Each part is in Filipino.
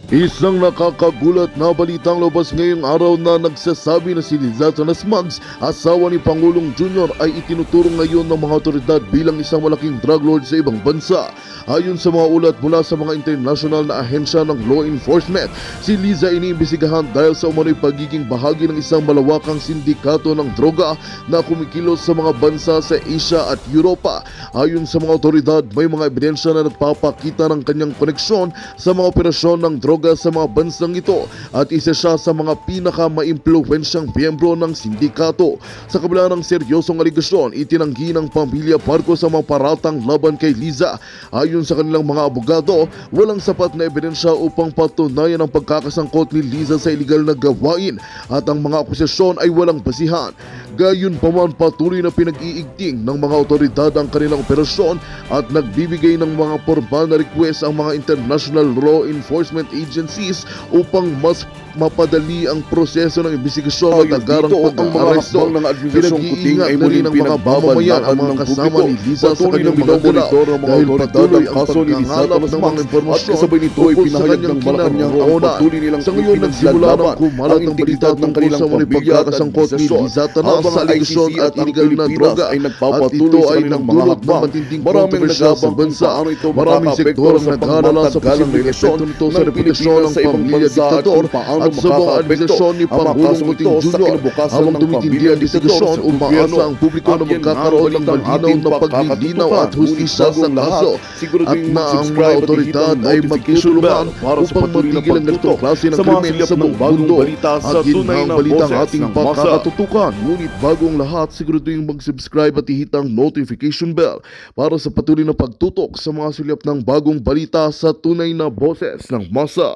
Isang nakakagulat na balitang lobas ngayong araw na nagsasabi na si Liza Smugs, asawa ni Pangulong Junior, ay itinuturong ngayon ng mga otoridad bilang isang malaking drug lord sa ibang bansa. Ayon sa mga ulat mula sa mga international na ahensya ng law enforcement, si Liza iniimbestigahan dahil sa umano'y pagiging bahagi ng isang malawakang sindikato ng droga na kumikilos sa mga bansa sa Asia at Europa. Ayon sa mga otoridad, may mga ebidensya na nagpapakita ng kanyang koneksyon sa mga operasyon ng droga sa mga bansang ito at isa siya sa mga pinakamaimpluwensyang miyembro ng sindikato. Sa kabila ng seryosong aligasyon, itinanggi ng pamilya Marcos ang mga paratang laban kay Liza. Ayon sa kanilang mga abogado, walang sapat na ebidensya upang patunayan ang pagkakasangkot ni Liza sa iligal na gawain at ang mga akusasyon ay walang basihan. Gayunpaman, patuloy na pinag-iigting ng mga otoridad ang kanilang operasyon at nagbibigay ng mga formal na request ang mga international law enforcement agencies upang mas mapadali ang proseso ng investigasyon at agarang pag-aresto. Pinag-iingat na rin ng mga mamamayan ang mga kasama ni Liza sa kanyang minagalaw dahil patuloy ang pagkangalap ng mga informasyon tungkol sa kanyang kinaroonan. Sa ngayon, nagsimula ng kumalat ang balita tungkol sa mga pagkakasangkot ni Liza sa aligasyon at iligal na droga at ito ay nagdulot ng matinding kontrobersya sa bansa. Maraming sektor ang nag-aalala sa posibleng epekto nito sa reputasyon ng pamilya diktator at sa mga administrasyon ni Pangulong Kuting Jr. Habang tumitindi ang investigasyon, umaasa ang publiko na magkakaroon ng malinaw na paglilinaw at hustisya sa kaso at na ang mga otoridad ay magkisulungan upang matigil ang ganitong klase ng krimen sa buong mundo. At yun ang balitang ating pakakatutukan. Ngunit bagong lahat, siguraduhin mag-subscribe at ihit ang notification bell para sa patuloy na pagtutok sa mga sulyap ng bagong balita sa tunay na boses ng masa.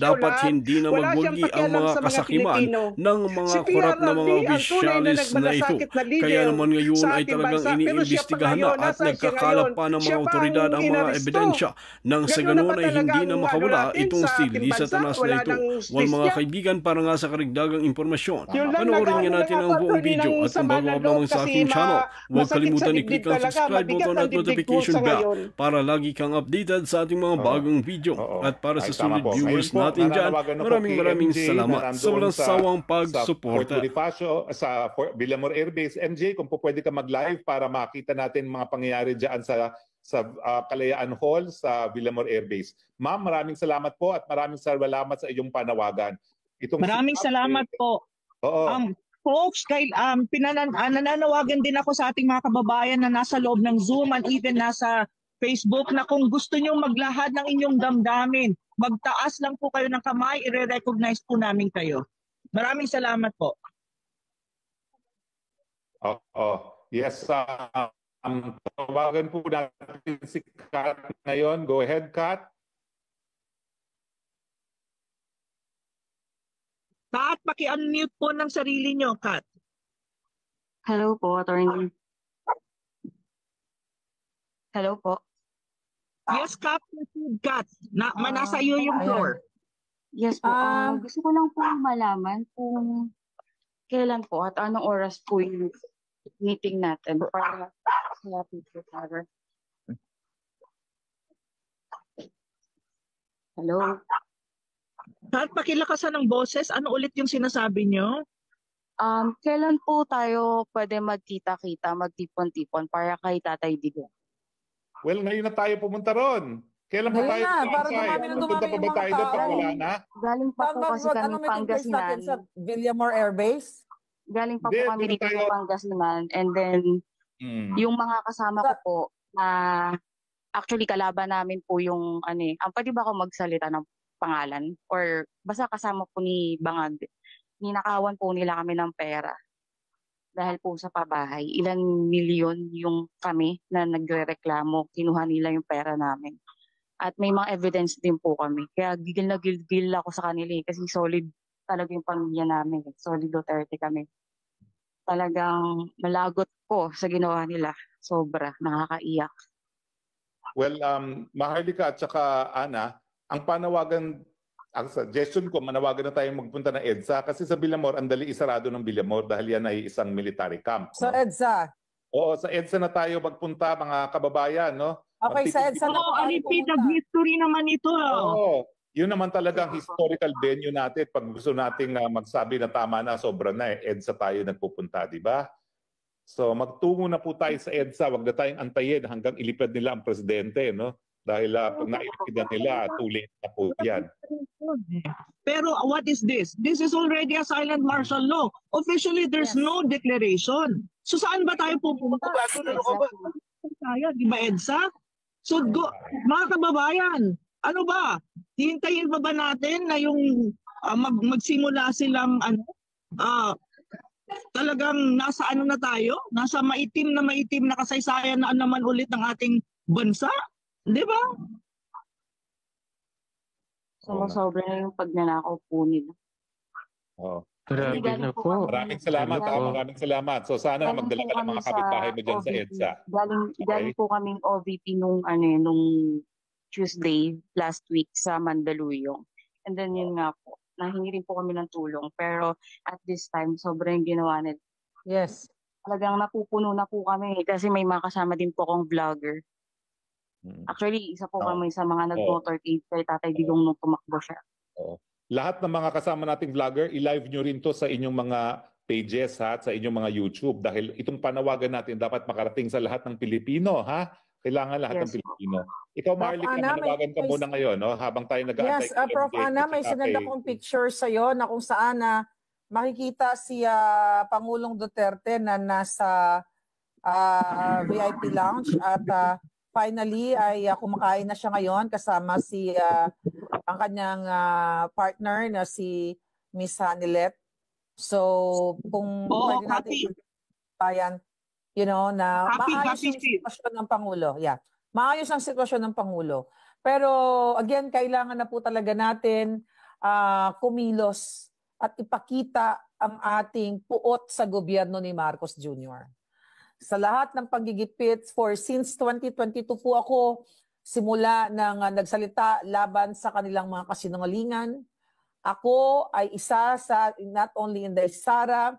Dapat hindi na magwagi ang mga kasakiman ng mga korap na mga opisyalis na ito. Kaya naman ngayon ay talagang iniimbestigahan na at nagkakalap pa ng mga otoridad ang mga ebidensya nang sa ganun ay hindi na makawala itong si Liza na ito. Wal mga kaibigan, para nga sa karagdagang impormasyon, panoorin nga natin ang buong video at kung bago ka lamang sa aking channel, huwag kalimutan i-click ang subscribe button at notification bell para lagi kang updated sa ating mga bagong video. At para sa sulit viewers natin dyan, maraming salamat sa walang sawang pagsuporta. Sa Bonifacio, sa Villamor Air Base. MJ, kung po pwede ka mag-live para makita natin mga pangyayari dyan sa Kalayaan Hall sa Villamor Air Base. Ma'am, maraming salamat po at maraming salamat sa iyong panawagan. Maraming salamat po. Folks, nananawagan din ako sa ating mga kababayan na nasa loob ng Zoom and even nasa Facebook na kung gusto nyo maglahad ng inyong damdamin, magtaas lang po kayo ng kamay, i-recognize po namin kayo. Maraming salamat po. Yes, tawagan po natin si Kat ngayon. Go ahead, Kat. Kat, paki-unmute po ng sarili nyo, Kat. Hello po, Attorney. Hello po. Yes, Kat. Nasa iyo yung floor. Yes po. Gusto ko lang po malaman kung kailan po at anong oras po yung meeting natin para sa future cover. Hello? Kat, pakilakasan ng boses. Ano ulit yung sinasabi nyo? Kailan po tayo pwede magkita-kita, magtipon-tipon para kay Tatay Digong? Well, ngayon na tayo pumunta ron. Kailan pa tayo pumunta pa ba tayo doon pag wala na? Galing pa po kasi kami Pangasinan. Sa Villamor Air Base? Galing pa po kami dito sa Pangasinan. And then, yung mga kasama ko po, actually kalaban namin po yung, pwede ba ako magsalita ng pangalan? Or basta kasama po ni Bangag. Ninakawan po nila kami ng pera. Dahil po sa pabahay, ilang milyon yung kami na nagrereklamo, kinuha nila yung pera namin. At may mga evidence din po kami. Kaya gigil na gigil ako sa kanila kasi solid talaga yung pamilya namin. Solid Duterte kami. Talagang malagot po sa ginawa nila. Sobra, nakakaiyak. Well, Maharlika at saka Ana, ang panawagan ang suggestion ko, manawagan na tayong magpunta ng EDSA kasi sa Villamor, ang dali isarado ng Villamor dahil yan ay isang military camp. So, no? EDSA. Oo, sa EDSA na tayo magpunta, mga kababayan. No? Okay, sa EDSA na Oo, tayo repeated pumunta. history naman ito. Oo, yun naman talagang historical venue natin. Pag gusto nating magsabi na tama na, sobra na EDSA tayo nagpupunta, di ba? So magtungo na po tayo sa EDSA, wag na tayong antayin hanggang ilipad nila ang presidente, no? Dahil pag nailipid na nila, too late na po yan. Pero what is this? This is already a silent martial law. Officially, there's no declaration. So saan ba tayo pupunta? Tayo, di ba EDSA? So mga kababayan, ano ba? Hihintayin pa ba natin na yung magsimula silang talagang nasa ano na tayo? Nasa maitim na kasaysayan na naman ulit ng ating bansa? Di ba? Sobra na yung pagnanakaw po nila. Oh. Grabe na po. Maraming salamat. Maraming salamat. So sana magdala ka ng mga kapitbahay mo dyan sa EDSA. Galing po kaming OVP nung Tuesday last week sa Mandaluyong. And then yun nga po, nahingi rin po kami ng tulong. Pero at this time, sobrang ginawa nila. Yes. Talagang napupuno na po kami kasi may mga kasama din po akong vlogger. Actually, isa po kami sa mga nag-motorcade kay Tatay Digong nung tumakbo siya. Lahat ng mga kasama nating vlogger, i-live nyo rin to sa inyong mga pages ha, at sa inyong mga YouTube dahil itong panawagan natin dapat makarating sa lahat ng Pilipino, ha? Kailangan lahat ng Pilipino. Ikaw, Marlic, manawagan ka muna ngayon, no? Habang tayo nag-aantay. Yes, Prof. Ana, may sinend akong picture sa'yo na kung saan makikita si Pangulong Duterte na nasa VIP lounge at finally ay kumakain na siya ngayon kasama si ang kanyang partner na si Miss Hanilet. So kung pwede natin bayan, you know, na maayos ang sitwasyon ng Pangulo. Yeah. Maayos ang sitwasyon ng Pangulo. Pero again, kailangan na po talaga natin kumilos at ipakita ang ating puot sa gobyerno ni Marcos Jr. Sa lahat ng paggigipit since 2022 po ako simula nang nagsalita laban sa kanilang mga kasinungalingan. Ako ay isa sa not only in the Sara,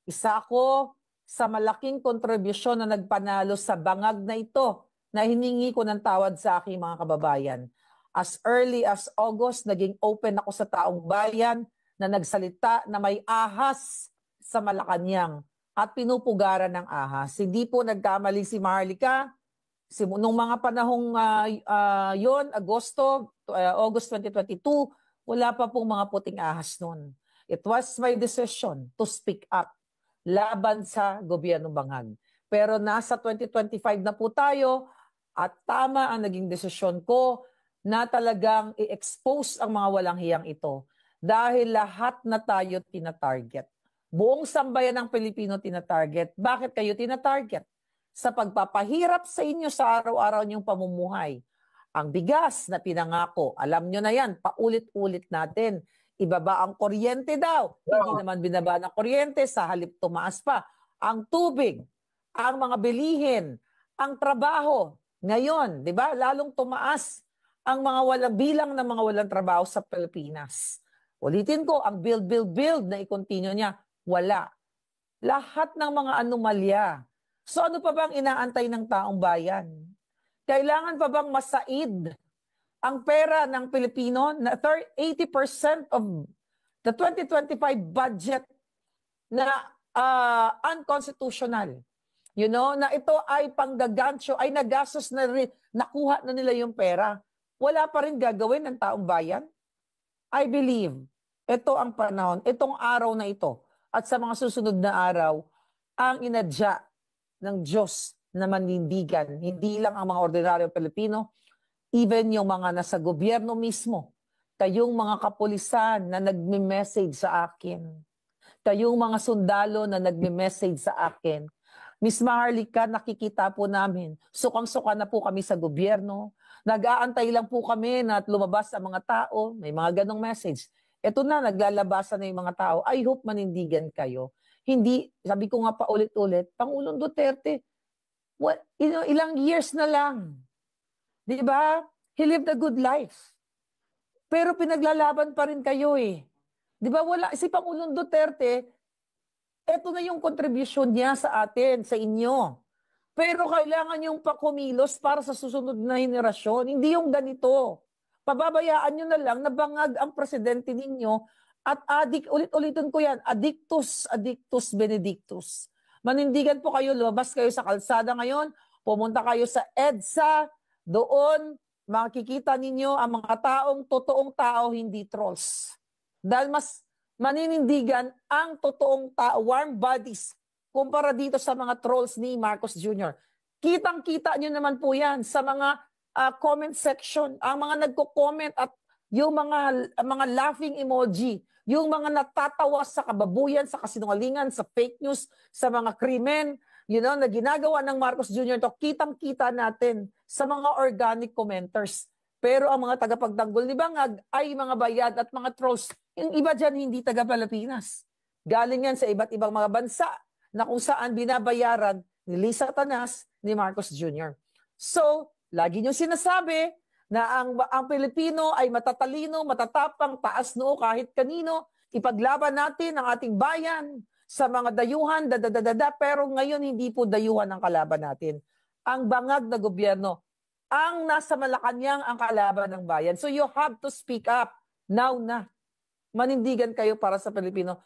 isa ako sa malaking kontribusyon na nagpanalo sa bangag na ito na hiningi ko ng tawad sa aking mga kababayan. As early as August, naging open ako sa taong bayan na nagsalita na may ahas sa Malacanang at pinupugaran ng ahas. Hindi po nagkamali si Marlica. Nung mga panahong yon, August 2022, wala pa pong mga puting ahas noon. It was my decision to speak up laban sa gobyerno bangag. Pero nasa 2025 na po tayo at tama ang naging desisyon ko na talagang i-expose ang mga walang hiyang ito dahil lahat na tayo tina-target. Buong sambayan ng Pilipino tina-target. Bakit kayo tina-target? Sa pagpapahirap sa inyo sa araw-araw niyong pamumuhay. Ang bigas na pinangako, alam nyo na yan, paulit-ulit natin. Ibaba ang kuryente daw. Hindi naman binaba ng kuryente, sa halip tumaas pa. Ang tubig, ang mga bilihin, ang trabaho. Ngayon, di ba, lalong tumaas ang mga bilang ng mga walang trabaho sa Pilipinas. Ulitin ko, ang build na i-continue niya, wala. Lahat ng mga anomalya. So ano pa bang inaantay ng taong bayan? Kailangan pa bang masaid ang pera ng Pilipino na 80% of the 2025 budget na unconstitutional? You know, na ito ay panggagancho, ay nagastos na rin, nakuha na nila yung pera. Wala pa rin gagawin ng taong bayan? I believe, ito ang panahon, itong araw na ito, at sa mga susunod na araw, ang inadya ng Diyos na manindigan, hindi lang ang mga ordinaryong Pilipino, even yung mga nasa gobyerno mismo, kayong mga kapulisan na nagme-message sa akin, kayong mga sundalo na nagme-message sa akin, Miss Maharlika, nakikita po namin, sukang-suka na po kami sa gobyerno, nag-aantay lang po kami na lumabas ang mga tao, may mga ganong message. Ito na, naglalabasan na yung mga tao. I hope manindigan kayo. Hindi, sabi ko nga pa ulit-ulit, Pangulong Duterte, ilang years na lang. Di ba? He lived a good life. Pero pinaglalaban pa rin kayo eh. Di ba wala, si Pangulong Duterte, eto na yung contribution niya sa atin, sa inyo. Pero kailangan yung pakumilos para sa susunod na henerasyon. Hindi yung ganito. Pababayaan nyo na lang na bangag ang presidente ninyo at ulit-ulitin ko yan, addictus benedictus. Manindigan po kayo, lumabas kayo sa kalsada ngayon, pumunta kayo sa EDSA, doon makikita ninyo ang mga totoong tao, hindi trolls. Dahil mas maninindigan ang totoong tao, warm bodies, kumpara dito sa mga trolls ni Marcos Jr. Kitang-kita nyo naman po yan sa mga comment section, ang mga nagko-comment at yung mga laughing emoji, yung mga natatawa sa kababuyan, sa kasinungalingan, sa fake news, sa mga krimen, na ginagawa ng Marcos Jr. to, kitang-kita natin sa mga organic commenters. Pero ang mga tagapagtanggol ni Bangag ay mga bayad at mga trolls. Yung iba dyan hindi taga-Pilipinas. Galing yan sa iba't ibang mga bansa na kung saan binabayaran ni Lisa Tanas, ni Marcos Jr. So, lagi niyong sinasabi na ang Pilipino ay matatalino, matatapang, taas noo kahit kanino. Ipaglaban natin ang ating bayan sa mga dayuhan, pero ngayon hindi po dayuhan ang kalaban natin. Ang bangag na gobyerno, ang nasa Malacanang ang kalaban ng bayan. So you have to speak up now na. Manindigan kayo para sa Pilipino.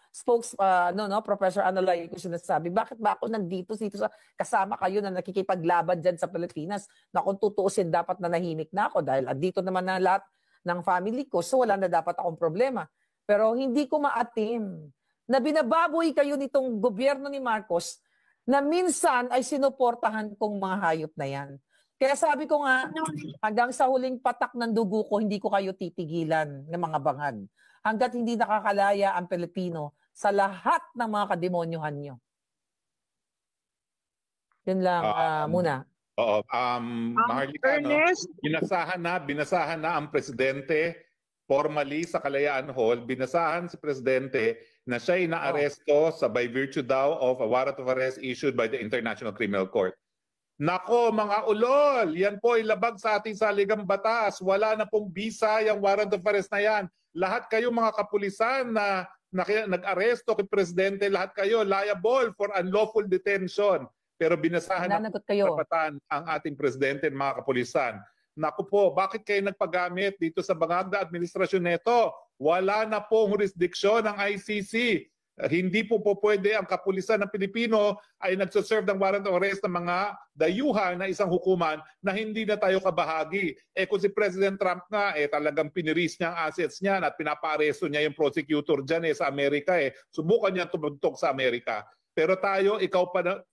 Professor Analay, ko sinasabi, bakit ba ako nandito sa kasama kayo na nakikipaglaban dyan sa Pilipinas na kung tutuusin dapat na nahimik na ako dahil andito naman na lahat ng family ko, so wala na dapat akong problema. Pero hindi ko maatim na binababoy kayo nitong gobyerno ni Marcos na minsan ay sinuportahan kong mga hayop na yan. Kaya sabi ko nga, hanggang sa huling patak ng dugo ko, hindi ko kayo titigilan ng mga bangag. Hanggat hindi nakakalaya ang Pilipino sa lahat ng mga kademonyuhan nyo. Yun lang muna. Oo. Maharlika, binasahan na ang presidente formally sa Kalayaan Hall. Binasahan si presidente na siya ay naaresto by virtue daw of a warrant of arrest issued by the International Criminal Court. Nako mga ulol, yan po ilabag sa ating saligang batas. Wala na pong bisa yung warrant of arrest na yan. Lahat kayo mga kapulisan na nag-aresto kay Presidente, lahat kayo liable for unlawful detention. Pero binasahan na karapatan ang ating Presidente at mga kapulisan. Naku po, bakit kayo nagpagamit dito sa bangag na administrasyon neto? Wala na pong jurisdiksyon ng ICC. Hindi po pwede ang kapulisan ng Pilipino ay nagsaserve ng warrant of arrest ng mga dayuhan na isang hukuman na hindi na tayo kabahagi. Kung si President Trump nga, talagang piniris niya ang assets niya at pinapaaresto niya yung prosecutor dyan sa Amerika. Subukan niya tumugtog sa Amerika. Pero tayo,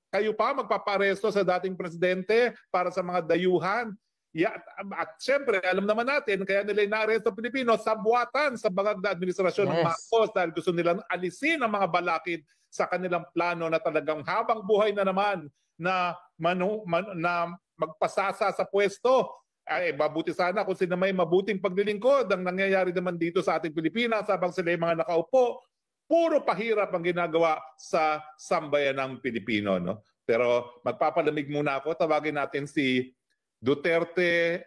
kayo pa magpaparesto sa dating presidente para sa mga dayuhan. At siyempre, alam naman natin, kaya nila inaaresto ng Pilipino sa buwatan sa bangag na administrasyon ng Marcos dahil gusto nilang alisin ang mga balakid sa kanilang plano na talagang habang buhay na naman na magpasasa sa pwesto. Mabuti sana kung sila may mabuting paglilingkod. Ang nangyayari naman dito sa ating Pilipinas habang sila mga nakaupo, puro pahirap ang ginagawa sa sambayan ng Pilipino. No? Pero magpapalamig muna ako. Tawagin natin si Duterte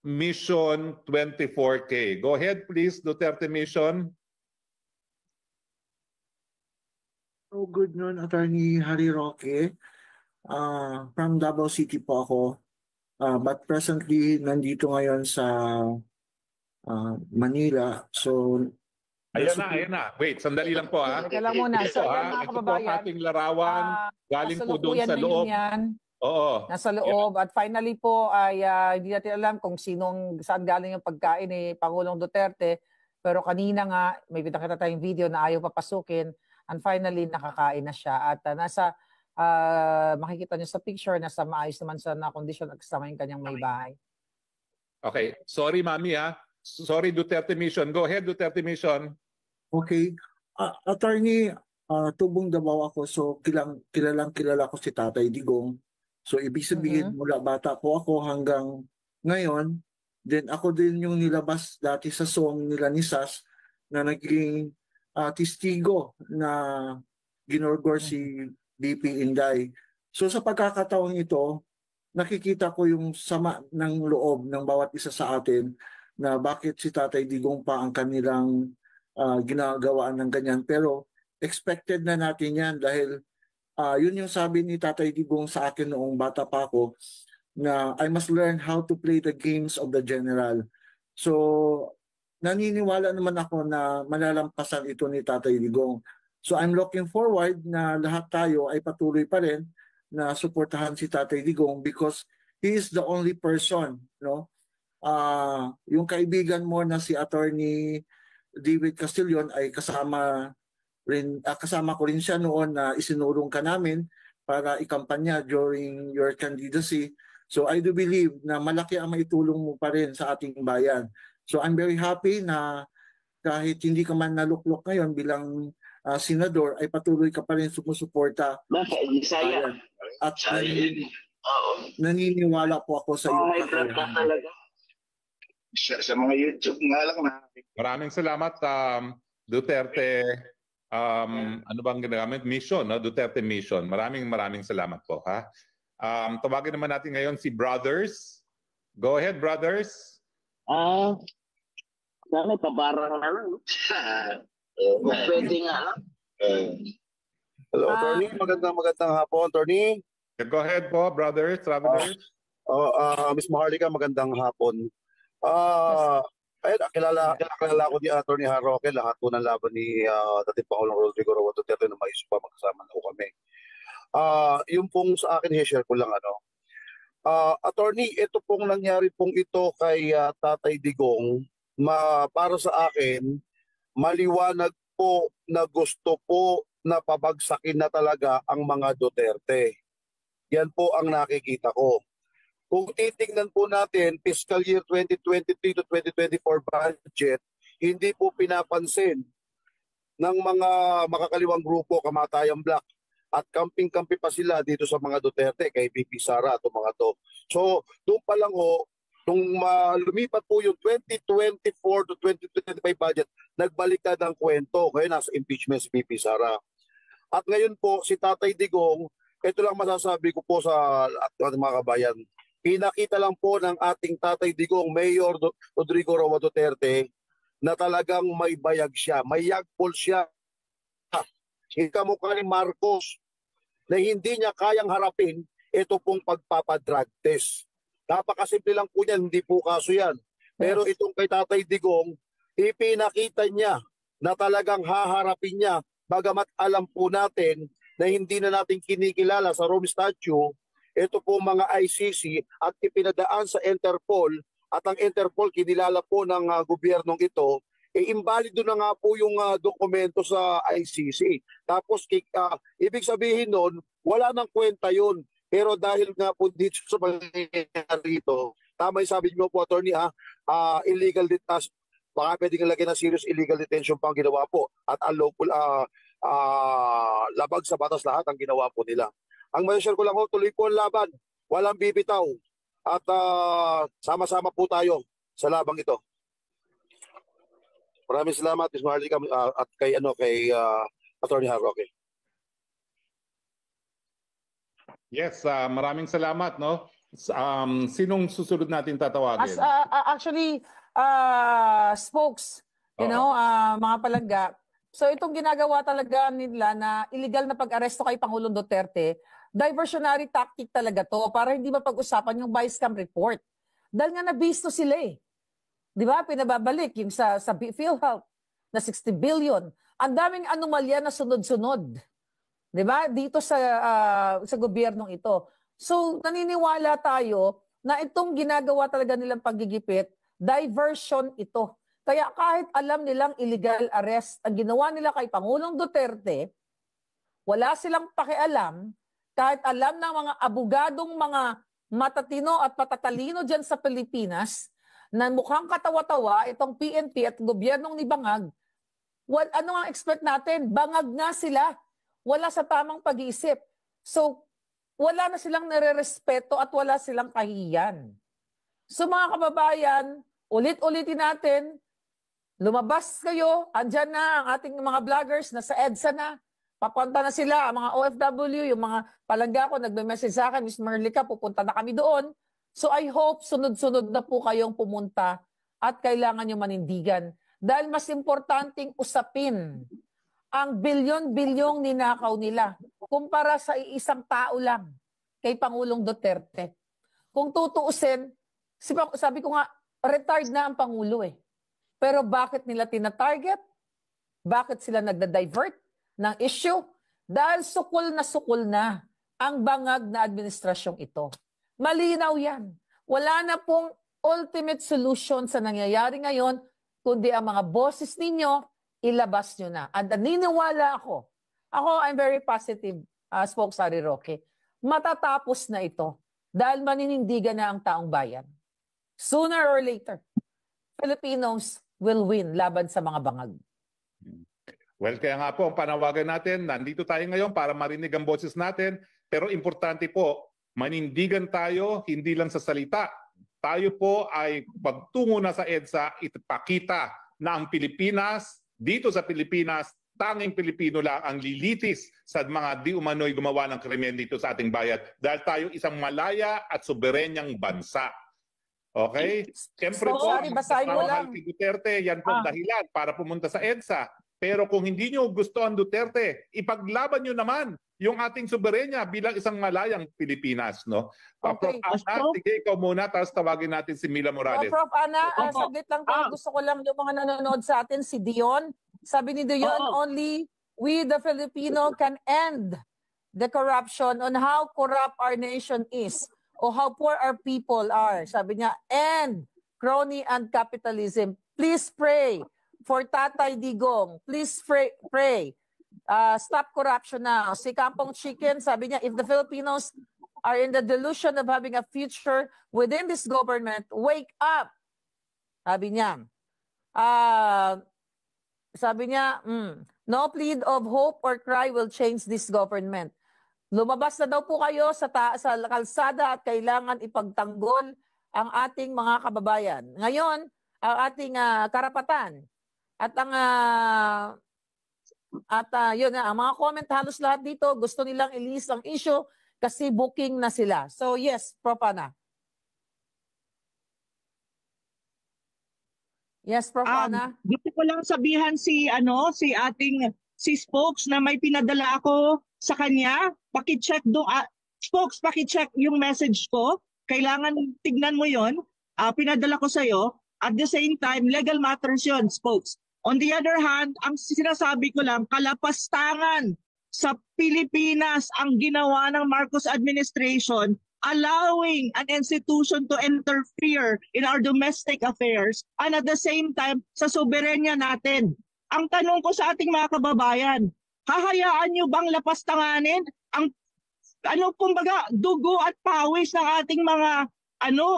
Mission 24K. Go ahead please, Duterte Mission. So good noon, Attorney Harry Roque. From Davao City po ako. But presently, nandito ngayon sa Manila. So, ayan na. Wait, sandali lang po ha. Teka lang muna. Ito po ating larawan. Galing po doon sa loob. Oo. Nasa loob. At finally po ay hindi natin alam kung saan galing yung pagkain ni Pangulong Duterte. Pero kanina nga, may kita tayong video na ayaw papasukin. And finally, nakakain na siya. At makikita niyo sa picture, nasa maayos naman sa kondisyon at kasama yung kanyang may bahay. Okay. Sorry, Mami ha. Sorry, Duterte Mission. Go ahead, Duterte Mission. Okay. Attorney, tubong Davao ako. So, kilala ko si Tatay Digong. So, ibig sabihin, mula bata po ako hanggang ngayon, then ako din yung nilabas dati sa song nila ni Sas na naging testigo na ginorgor si BP Inday. So, sa pagkakataon ito, nakikita ko yung sama ng loob ng bawat isa sa atin na bakit si Tatay Digong pa ang kanilang ginagawaan ng ganyan. Pero expected na natin yan dahil yun yung sabi ni Tatay Digong sa akin noong bata pa ako, na I must learn how to play the games of the general. So naniniwala naman ako na malalampasan ito ni Tatay Digong. So I'm looking forward na lahat tayo ay patuloy pa rin na suportahan si Tatay Digong because he is the only person, no? Yung kaibigan mo na si Attorney David Castillon ay kasama ko rin siya noon na isinulong ka namin para ikampanya during your candidacy. So I do believe na malaki ang maitulong mo pa rin sa ating bayan. So I'm very happy na kahit hindi ka man naluklok ngayon bilang senador ay patuloy ka pa rin sumusuporta. At naniniwala po ako sa iyo. Sa mga YouTube nga lang na. Maraming salamat Duterte ano bang ginagamit? Mission, no? Duterte Mission. Maraming salamat po, ha? Tawagin naman natin ngayon si Brothers. Go ahead, Brothers. Dami pabarang na lang. Pwede nga lang. Hello, Attorney. Magandang hapon, Attorney. Go ahead po, Brothers, Travelers. Miss Maharlika, magandang hapon. Kilala ko ni Attorney Roque, lahat po ng laban ni dating Pangulong Rodrigo Roa Duterte na may pa magkasama na po kami. Yung pong sa akin, share ko lang Attorney, ito pong nangyari pong ito kay Tatay Digong, para sa akin, maliwanag po na gusto po na pabagsakin na talaga ang mga Duterte. Yan po ang nakikita ko. Kung titingnan po natin, fiscal year 2023 to 2024 budget, hindi po pinapansin ng mga makakaliwang grupo, Kamatayang Black, at kamping-kampi pa sila dito sa mga Duterte, kay BP Sara at mga to. So, doon pa lang nung lumipat po yung 2024 to 2025 budget, nagbaliktad ang kwento. Ngayon nasa impeachment si BP Sara. At ngayon po, si Tatay Digong, ito lang masasabi ko po sa ating mga kabayan, pinakita lang po ng ating Tatay Digong, Mayor Rodrigo Roa Duterte, na talagang may bayag siya, may yagpol siya. Hindi kamukha ni Marcos na hindi niya kayang harapin ito pong pagpapadrag test. Napakasimple lang po yan, hindi po kaso yan. Pero itong kay Tatay Digong, ipinakita niya na talagang haharapin niya, bagamat alam po natin na hindi na natin kinikilala sa Rome Statute, ito po mga ICC at ipinadaan sa Interpol at ang Interpol kinilala po ng gobyernong ito, imbalido na nga po yung dokumento sa ICC. Tapos ibig sabihin nun, wala nang kwenta yun. Pero dahil nga po dito sa pangyayari ito, tama yung sabi niyo po, Attorney, illegal detention, baka pwedeng lagyan ng serious illegal detention pa ang ginawa po at unlawful labag sa batas lahat ang ginawa po nila. Ang ma-share ko lang tuloy po ang laban. Walang bibitaw. At sama-sama po tayo sa labang ito. Maraming salamat, Ms. Maharlika, at kay Attorney Roque. Yes, maraming salamat, no? Sinong susunod natin tatawagin? Actually, spokes, mga palangga. So itong ginagawa talaga nila na illegal na pag-aresto kay Pangulong Duterte, diversionary tactic talaga to para hindi mapag-usapan yung vice cam report. Dahil nga nabisto sila Di ba? Pinababalik yung sa PhilHealth na 60 billion. Ang daming anomalya na sunod-sunod. Di ba? Dito sa gobyernong ito. So naniniwala tayo na itong ginagawa talaga nilang paggigipit, diversion ito. Kaya kahit alam nilang illegal arrest ang ginawa nila kay Pangulong Duterte, wala silang pakialam, kahit alam ng mga abogadong mga matatino at patatalino dyan sa Pilipinas, na mukhang katawa-tawa itong PNP at gobyernong ni Bangag, ano ang expect natin? Bangag nga sila. Wala sa tamang pag-iisip. So, wala na silang nare-respeto at wala silang kahiyan. So mga kababayan, ulit-ulitin natin, lumabas kayo, andyan na ang ating mga vloggers, nasa EDSA na, papunta na sila, ang mga OFW, yung mga palangga ko, nagme-message sa akin, Ms. Maharlika, pupunta na kami doon. So I hope sunod-sunod na po kayong pumunta at kailangan nyo manindigan dahil mas importanteng usapin ang bilyon-bilyong ninakaw nila kumpara sa isang tao lang kay Pangulong Duterte. Kung tutuusin, sabi ko nga, retired na ang Pangulo eh. Pero bakit nila tina-target? Bakit sila nagda-divert ng issue? Dahil sukol na ang bangag na administrasyong ito. Malinaw yan. Wala na pong ultimate solution sa nangyayari ngayon, kundi ang mga boses ninyo, ilabas nyo na. At naniniwala ako, I'm very positive, Spokesari Roque, matatapos na ito dahil maninindigan na ang taong bayan. Sooner or later, Filipinos will win laban sa mga bangag. Well, kaya nga po, ang panawagan natin, nandito tayo ngayon para marinig ang boses natin, pero importante po, manindigan tayo, hindi lang sa salita. Tayo po ay pagtungo na sa EDSA, ipakita na ang Pilipinas, dito sa Pilipinas, tanging Pilipino lang ang lilitis sa mga di umano'y gumawa ng krimen dito sa ating bayan dahil tayo isang malaya at soberenyang bansa. Okay? Siyempre po, mahal si Duterte, yan po ang dahilan para pumunta sa EDSA. Pero kung hindi nyo gusto ang Duterte, ipaglaban nyo naman yung ating soberenya bilang isang malayang Pilipinas, no? Okay. Prof. Ana, sige, ikaw muna, tapos tawagin natin si Mila Morales. Prof. Ana, saglit lang po. Gusto ko lang yung mga nanonood sa atin, si Dion. Sabi ni Dion, only we the Filipino can end the corruption on how corrupt our nation is or how poor our people are. Sabi niya, end crony and capitalism. Please pray for Tatay Digong. Please pray. Stop corruption now. Si Kampong Chicken, sabi niya, if the Filipinos are in the delusion of having a future within this government, wake up. Sabi niya. No plead of hope or cry will change this government. Lumabas na daw po kayo sa kalsada at kailangan ipagtanggol ang ating mga kababayan. Ngayon, ang ating karapatan at ang yun na, ang mga comment halos lahat dito gusto nilang ilis ang issue kasi booking na sila. So yes, Prof. Ana. Yes, Prof. Ana. Gusto ko lang sabihan si Spokes na may pinadala ako sa kanya. Paki-check do Spokes, paki-check yung message ko. Kailangan tignan mo 'yon. Pinadala ko sa iyo. At the same time, legal matters 'yon, Spokes. On the other hand, ang sinasabi ko lang, kalapastangan sa Pilipinas ang ginawa ng Marcos administration, allowing an institution to interfere in our domestic affairs and at the same time sa soberenya natin. Ang tanong ko sa ating mga kababayan, hahayaan nyo bang lapastanganin ang dugo at pawis ng ating mga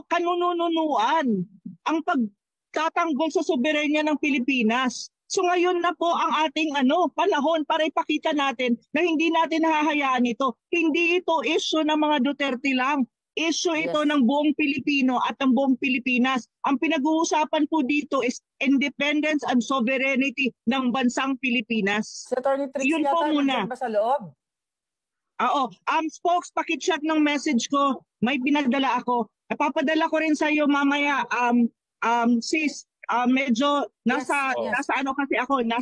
kanununuan ang pagtatanggol sa soberenya ng Pilipinas? So ngayon na po ang ating panahon para ipakita natin na hindi natin hahayaan ito. Hindi ito issue ng mga Duterte lang. Issue ito ng buong Pilipino at ng buong Pilipinas. Ang pinag-uusapan po dito is independence and sovereignty ng bansang Pilipinas. Attorney Trix, yun po muna. Ba sa loob? Oo. Spokes, paki-check ng message ko. May pinagdala ako. Papadala ko rin sa iyo mamaya, sis. Medyo nasa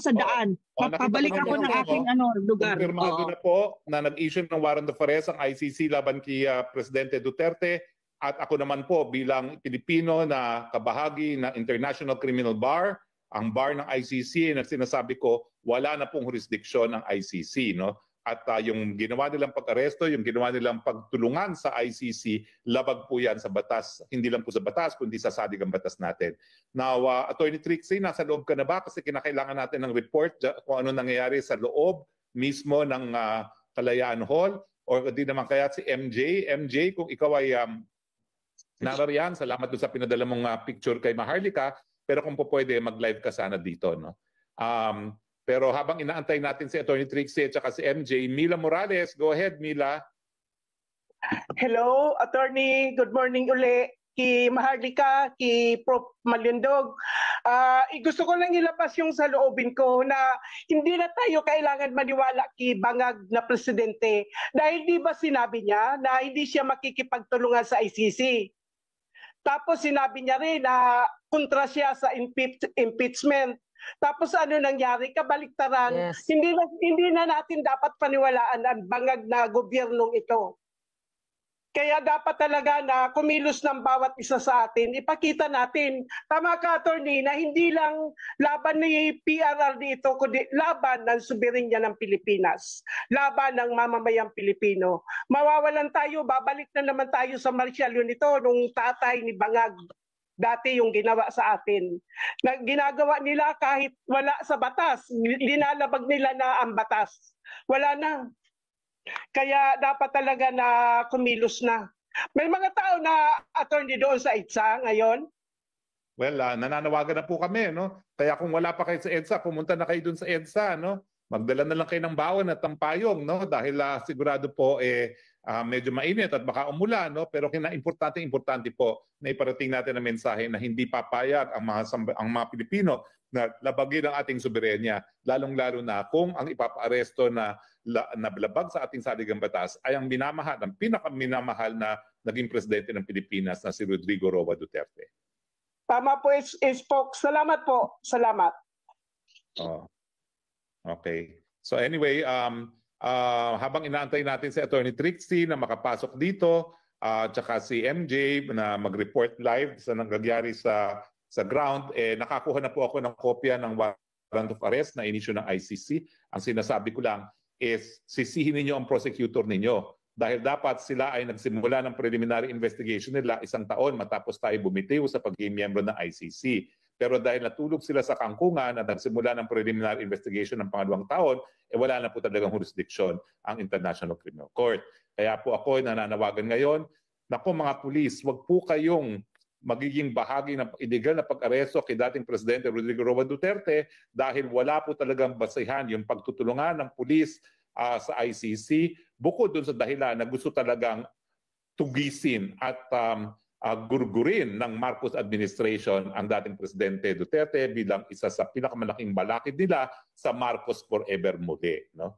daan. Pabalik ako ng aking lugar. Kumpirmado na po na nag-issue ng warrant of arrest ang ICC laban kay Presidente Duterte at ako naman po bilang Pilipino na kabahagi ng International Criminal Bar, ang bar ng ICC na sinasabi ko wala na pong jurisdiction ng ICC, no? At yung ginawa nilang pag-aresto, yung ginawa nilang pagtulungan sa ICC, labag po yan sa batas. Hindi lang po sa batas, kundi sa sadig ang batas natin. Now, Attorney Trixie, nasa loob ka na ba? Kasi kinakailangan natin ng report kung ano nangyayari sa loob mismo ng Kalayaan Hall. Or di naman kaya si MJ. MJ, kung ikaw ay narariyan, salamat doon sa pinadala mong picture kay Maharlika. Pero kung po pwede, mag-live ka sana dito, no? Pero habang inaantay natin si Attorney Trixie at saka si MJ, Mila Morales, go ahead, Mila. Hello, Attorney. Good morning uli. Ki Maharlika, ki Prof. Malyundog. Gusto ko lang ilabas yung sa loobin ko na hindi na tayo kailangan maniwala ki bangag na presidente. Dahil di ba sinabi niya na hindi siya makikipagtulungan sa ICC? Tapos sinabi niya rin na kontra siya sa impeachment. Tapos ano nangyari? Kabaliktaran. Yes. Hindi na natin dapat paniwalaan ang bangag na gobyernong ito. Kaya dapat talaga na kumilos ng bawat isa sa atin, ipakita natin, tama ka attorney, na hindi lang laban ni PRRD ito, kundi laban ng soberenya ng Pilipinas, laban ng mamamayang Pilipino. Mawawalan tayo, babalik na naman tayo sa martial law nito nung tatay ni Bangag. Dati yung ginawa sa atin. Na ginagawa nila kahit wala sa batas, linalabag nila na ang batas. Wala na. Kaya dapat talaga na kumilos na. May mga tao na attorney doon sa EDSA ngayon? Well, nananawagan na po kami, no? Kaya kung wala pa kayo sa EDSA, pumunta na kayo doon sa EDSA, no? Magdala na lang kayo ng bawon at ng payong, no? Dahil sigurado po medyo mainit at baka umulan, no? Pero importante po na iparating natin ang mensahe na hindi papayag ang mga Pilipino na labagin ang ating soberenya, lalong-lalo na kung ang ipapaaresto na nablabag sa ating saligang batas ay ang pinakaminamahal na naging presidente ng Pilipinas na si Rodrigo Roa Duterte. Tama po, Spock. Salamat po. Salamat. Oh. Okay. So anyway, habang inaantay natin si Attorney Trixie na makapasok dito, tsaka si MJ na mag-report live sa nangyayari sa ground, nakakuha na po ako ng kopya ng warrant of arrest na inisyu ng ICC. Ang sinasabi ko lang is sisihin ninyo ang prosecutor ninyo dahil dapat sila ay nagsimula ng preliminary investigation nila 1 taon matapos tayo bumitiw sa pagiging miyembro ng ICC. Pero dahil natulog sila sa kangkungan at nagsimula ng preliminary investigation ng 2 taon, wala na po talagang jurisdiction ang International Criminal Court. Kaya po ako nananawagan ngayon, naku mga pulis, wag po kayong magiging bahagi ng illegal na pag-aresto kay dating Presidente Rodrigo Roa Duterte dahil wala po talagang basehan yung pagtutulungan ng pulis sa ICC bukod dun sa dahilan na gusto talagang tugisin at gurgurin ng Marcos administration ang dating Presidente Duterte bilang isa sa pinakamalaking balakid nila sa Marcos Forever muli. No?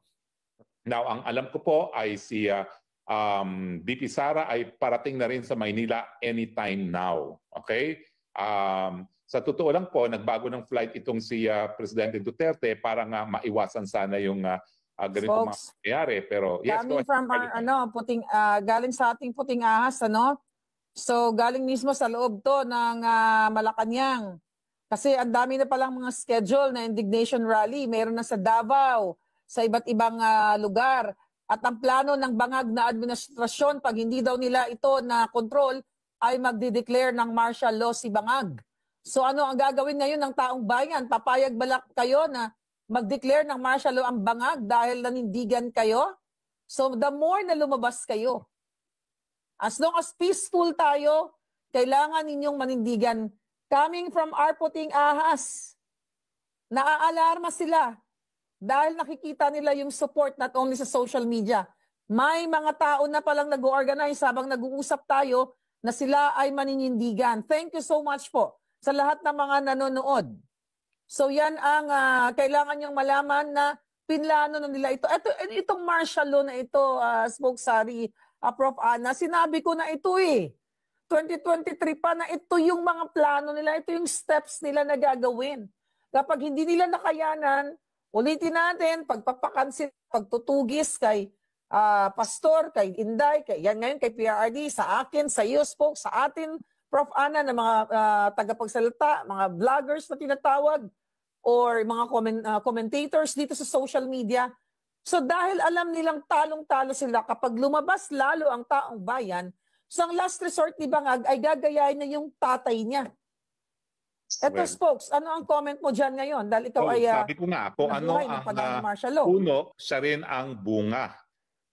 Now, ang alam ko po ay si VP Sara ay parating na rin sa Maynila anytime now. Okay? Sa totoo lang po, nagbago ng flight itong si Presidente Duterte para nga maiwasan sana yung ganito mangyayari. Pero yes, coming from galing sa ating puting ahas, ano? So galing mismo sa loob to ng Malacanang. Kasi ang dami na palang mga schedule na indignation rally. Meron na sa Davao, sa iba't ibang lugar. At ang plano ng bangag na administrasyon, pag hindi daw nila ito na control, ay magde-declare ng martial law si Bangag. So ano ang gagawin ngayon ng taong bayan? Papayag balak kayo na mag-declare ng martial law ang Bangag dahil nanindigan kayo? So the more na lumabas kayo, as long as peaceful tayo, kailangan ninyong manindigan. Coming from our puting ahas, naaalarma sila. Dahil nakikita nila yung support not only sa social media. May mga tao na palang nag-organize habang nag-uusap tayo na sila ay maninindigan. Thank you so much po sa lahat ng mga nanonood. So yan ang kailangan niyong malaman na pinlano na nila ito. Itong martial law na ito, Spokesari, Prof. Ana, sinabi ko na ito 2023 pa na ito yung mga plano nila, ito yung steps nila na gagawin. Kapag hindi nila nakayanan, ulitin natin, pagpapakansin, pagtutugis kay Pastor, kay Inday, yan ngayon kay PRRD, sa akin, sa iyo, Spoke, sa atin, Prof. Ana, na mga tagapagsalita, mga vloggers na tinatawag, or mga commentators dito sa social media. So dahil alam nilang talong-talo sila, kapag lumabas lalo ang taong bayan, so ang last resort ni Bangag ay gagayahin na yung tatay niya. Eto, Spokes, ano ang comment mo dyan ngayon? Dahil ikaw ay sabi ko nga, kung ano ang puno, siya rin ang bunga.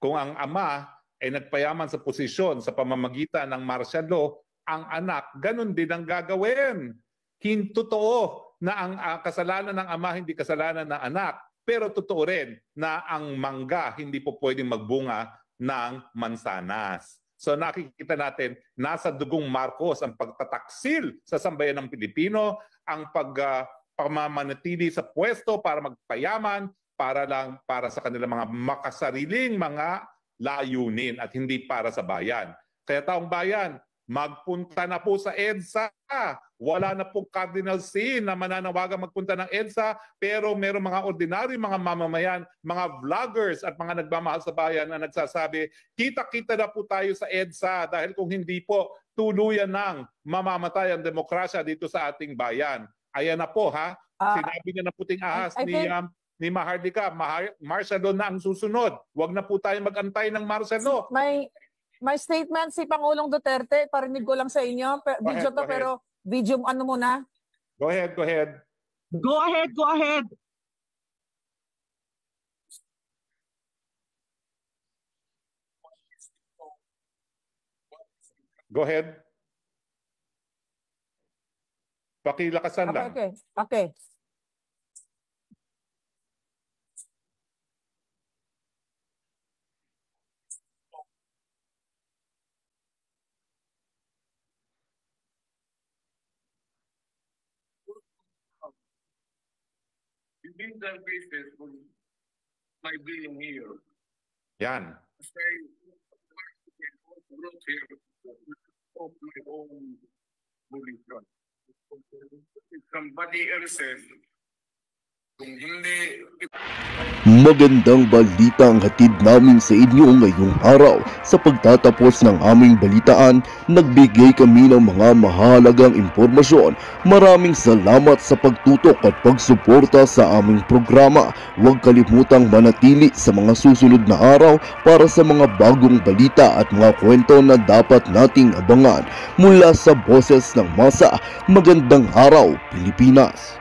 Kung ang ama ay nagpayaman sa posisyon sa pamamagitan ng martial law, ang anak, ganun din ang gagawin. Totoo na ang kasalanan ng ama hindi kasalanan ng anak. Pero totoo rin na ang mangga hindi po pwedeng magbunga ng mansanas. So nakikita natin, nasa dugong Marcos ang pagtataksil sa sambayan ng Pilipino, ang pagmamanatili sa pwesto para magpayaman, para sa kanilang mga makasariling mga layunin at hindi para sa bayan. Kaya taong bayan, magpunta na po sa EDSA. Wala na po Cardinal Sin na mananawagan magpunta ng EDSA, pero meron mga ordinary, mga mamamayan, mga vloggers at mga nagmamahal sa bayan na nagsasabi, kita-kita na po tayo sa EDSA dahil kung hindi po, tuluyan ng mamamatay ang demokrasya dito sa ating bayan. Ayan na po ha, sinabi niya na puting ahas ni Mahardika, martial law na ang susunod. Huwag na po tayo mag-antay ng martial law. May statement si Pangulong Duterte, parinig ko lang sa inyo. Video to pero video ano muna? Go ahead, go ahead. Go ahead, go ahead. Go ahead. Pakilakasan lang. Okay. Legal basis for my being here. Yan. Brought here of my own volition. If somebody else says, kung hindi... Magandang balita ang hatid namin sa inyo ngayong araw. Sa pagtatapos ng aming balitaan, nagbigay kami ng mga mahalagang impormasyon. Maraming salamat sa pagtutok at pagsuporta sa aming programa. Huwag kalimutang manatili sa mga susunod na araw para sa mga bagong balita at mga kwento na dapat nating abangan. Mula sa Boses ng Masa, magandang araw Pilipinas!